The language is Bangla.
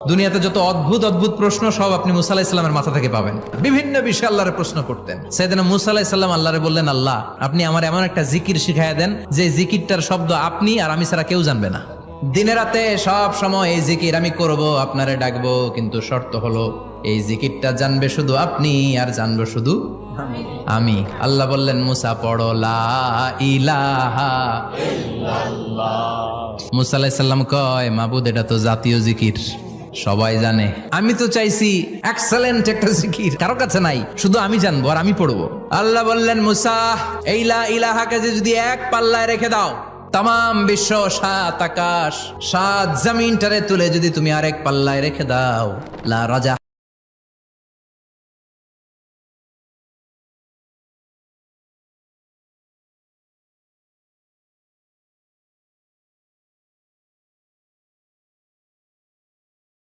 দুনিয়াতে যত অদ্ভুত অদ্ভুত প্রশ্ন সব আপনি মুসা আলাহিস সাল্লামের মাথা থেকে পাবেন। বিভিন্ন বিষয়ে আল্লাহরে প্রশ্ন করতেন। সাইয়েদনা মুসা আলাহিস সাল্লাম আল্লাহরে বললেন, আল্লাহ আপনি আমার এমন একটা জিকির শিখাইয়া দেন যে জিকিরটার শব্দ আপনি আর আমি ছাড়া কেউ জানবে না। দিনে রাতে সব সময় এই জিকির আমি করব, আপনারে ডাকবো, কিন্তু শর্ত হলো এই জিকিরটা জানবে শুধু আপনি আর জানবো শুধু আমি। আল্লাহ বললেন, মুসা পড়ো লা ইলাহা ইল্লাল্লাহ। মুসা আলাইহিস সালাম কয়, মাবুদ এটা তো জাতীয় জিকির, সবাই জানে। আমি তো চাইছি এক্সেলেন্ট একটা জিকির, কারো কাছে নাই, শুধু আমি জানবো আর আমি পড়বো। আল্লাহ বললেন, মুসা এই লা ইলাহাকে যদি এক পাল্লায় রেখে দাও, তাম বিশ্ব, সাত আকাশ, সাত জমিনটারে তুলে যদি তুমি আরেক পাল্লায় রেখে দাও, লা রাজা